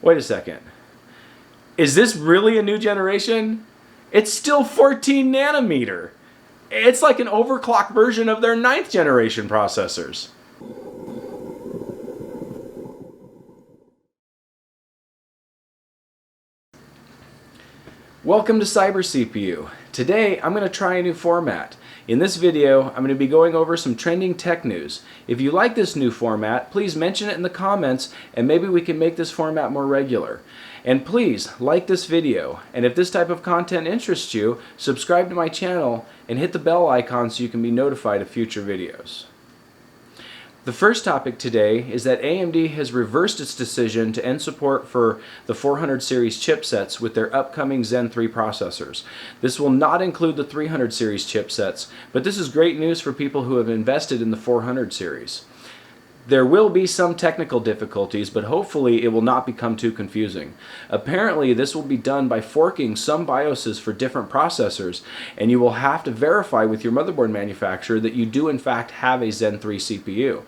Wait a second. Is this really a new generation? It's still 14 nanometer. It's like an overclocked version of their 9th generation processors. Welcome to Cyber CPU. Today I'm going to try a new format. In this video I'm going to be going over some trending tech news. If you like this new format, please mention it in the comments and maybe we can make this format more regular. And please like this video, and if this type of content interests you, subscribe to my channel and hit the bell icon so you can be notified of future videos. The first topic today is that AMD has reversed its decision to end support for the 400 series chipsets with their upcoming Zen 3 processors. This will not include the 300 series chipsets, but this is great news for people who have invested in the 400 series. There will be some technical difficulties, but hopefully it will not become too confusing. Apparently this will be done by forking some BIOSes for different processors, and you will have to verify with your motherboard manufacturer that you do in fact have a Zen 3 CPU.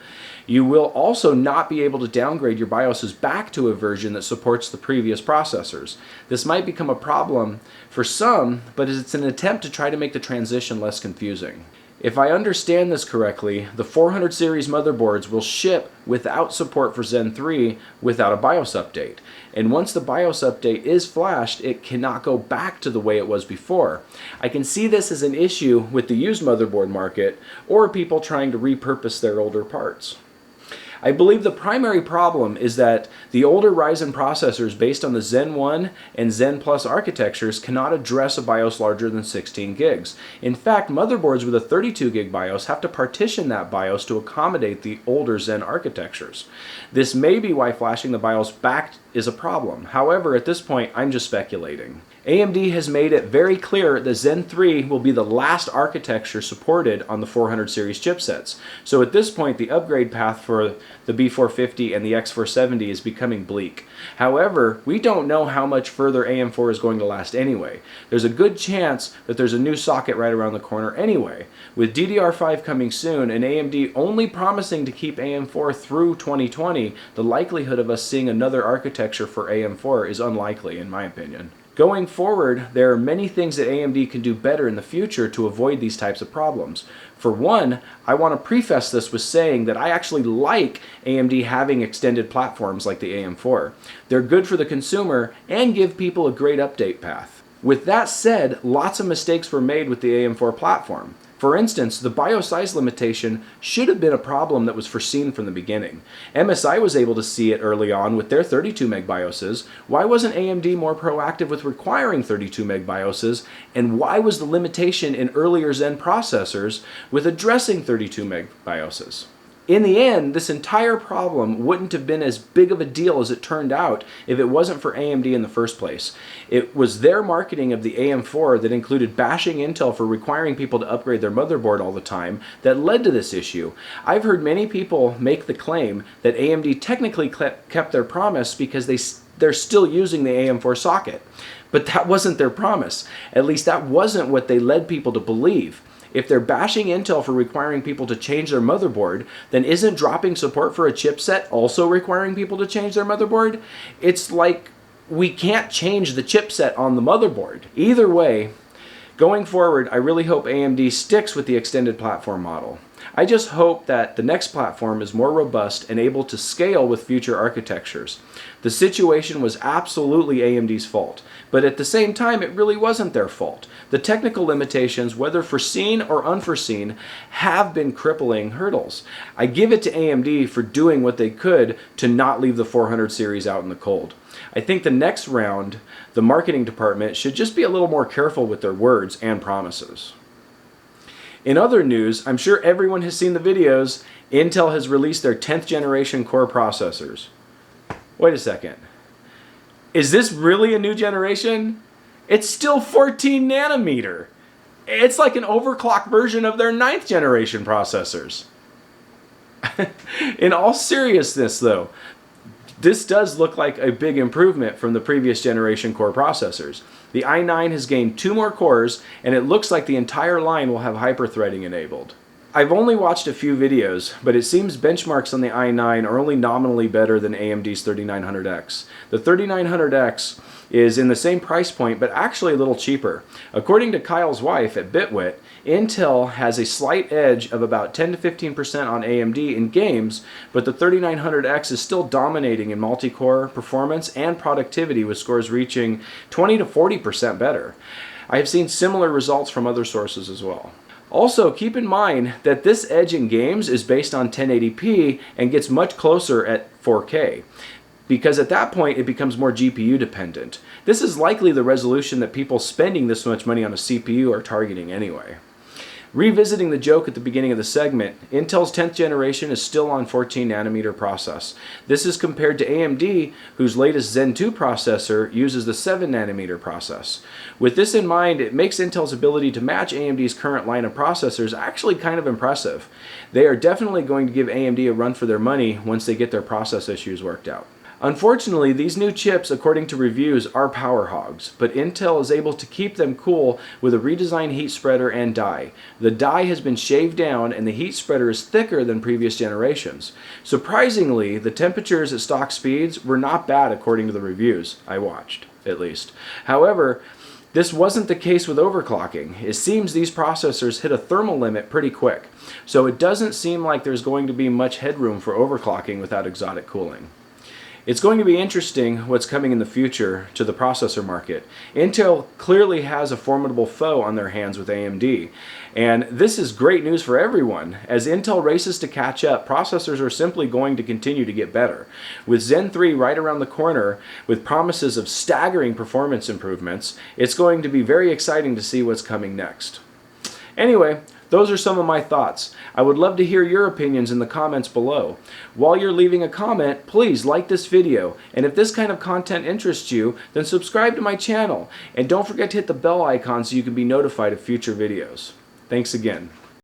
You will also not be able to downgrade your BIOSes back to a version that supports the previous processors. This might become a problem for some, but it's an attempt to try to make the transition less confusing. If I understand this correctly, the 400 series motherboards will ship without support for Zen 3 without a BIOS update. And once the BIOS update is flashed, it cannot go back to the way it was before. I can see this as an issue with the used motherboard market or people trying to repurpose their older parts. I believe the primary problem is that the older Ryzen processors based on the Zen 1 and Zen Plus architectures cannot address a BIOS larger than 16 gigs. In fact, motherboards with a 32 gig BIOS have to partition that BIOS to accommodate the older Zen architectures. This may be why flashing the BIOS back is a problem. However, at this point, I'm just speculating. AMD has made it very clear that Zen 3 will be the last architecture supported on the 400 series chipsets. So at this point, the upgrade path for the B450 and the X470 is becoming bleak. However, we don't know how much further AM4 is going to last anyway. There's a good chance that there's a new socket right around the corner anyway. With DDR5 coming soon and AMD only promising to keep AM4 through 2020, the likelihood of us seeing another architecture for AM4 is unlikely, in my opinion. Going forward, there are many things that AMD can do better in the future to avoid these types of problems. For one, I want to preface this with saying that I actually like AMD having extended platforms like the AM4. They're good for the consumer and give people a great update path. With that said, lots of mistakes were made with the AM4 platform. For instance, the BIOS size limitation should have been a problem that was foreseen from the beginning. MSI was able to see it early on with their 32 meg BIOSes. Why wasn't AMD more proactive with requiring 32 meg BIOSes? And why was the limitation in earlier Zen processors with addressing 32 meg BIOSes? In the end, this entire problem wouldn't have been as big of a deal as it turned out if it wasn't for AMD in the first place. It was their marketing of the AM4 that included bashing Intel for requiring people to upgrade their motherboard all the time that led to this issue. I've heard many people make the claim that AMD technically kept their promise because they're still using the AM4 socket. But that wasn't their promise. At least that wasn't what they led people to believe. If they're bashing Intel for requiring people to change their motherboard, then isn't dropping support for a chipset also requiring people to change their motherboard? It's like we can't change the chipset on the motherboard. Either way, going forward, I really hope AMD sticks with the extended platform model. I just hope that the next platform is more robust and able to scale with future architectures. The situation was absolutely AMD's fault, but at the same time it really wasn't their fault. The technical limitations, whether foreseen or unforeseen, have been crippling hurdles. I give it to AMD for doing what they could to not leave the 400 series out in the cold. I think the next round, the marketing department should just be a little more careful with their words and promises. In other news, I'm sure everyone has seen the videos. Intel has released their 10th generation core processors. Wait a second. Is this really a new generation? It's still 14 nanometer. It's like an overclocked version of their 9th generation processors. In all seriousness though, this does look like a big improvement from the previous generation core processors. The i9 has gained 2 more cores, and it looks like the entire line will have hyper-threading enabled. I've only watched a few videos, but it seems benchmarks on the i9 are only nominally better than AMD's 3900X. The 3900X is in the same price point, but actually a little cheaper. According to Kyle's wife at Bitwit, Intel has a slight edge of about 10 to 15% on AMD in games, but the 3900X is still dominating in multi-core performance and productivity, with scores reaching 20 to 40% better. I have seen similar results from other sources as well. Also, keep in mind that this edge in games is based on 1080p and gets much closer at 4K, because at that point it becomes more GPU dependent. This is likely the resolution that people spending this much money on a CPU are targeting anyway. Revisiting the joke at the beginning of the segment, Intel's 10th generation is still on 14 nanometer process. This is compared to AMD, whose latest Zen 2 processor uses the 7 nanometer process. With this in mind, it makes Intel's ability to match AMD's current line of processors actually kind of impressive. They are definitely going to give AMD a run for their money once they get their process issues worked out. Unfortunately, these new chips, according to reviews, are power hogs, but Intel is able to keep them cool with a redesigned heat spreader and die. The die has been shaved down and the heat spreader is thicker than previous generations. Surprisingly, the temperatures at stock speeds were not bad according to the reviews I watched, at least. However, this wasn't the case with overclocking. It seems these processors hit a thermal limit pretty quick, so it doesn't seem like there's going to be much headroom for overclocking without exotic cooling. It's going to be interesting what's coming in the future to the processor market. Intel clearly has a formidable foe on their hands with AMD, and this is great news for everyone. As Intel races to catch up, processors are simply going to continue to get better. With Zen 3 right around the corner, with promises of staggering performance improvements, it's going to be very exciting to see what's coming next. Anyway, those are some of my thoughts. I would love to hear your opinions in the comments below. While you're leaving a comment, please like this video. And if this kind of content interests you, then subscribe to my channel. And don't forget to hit the bell icon so you can be notified of future videos. Thanks again.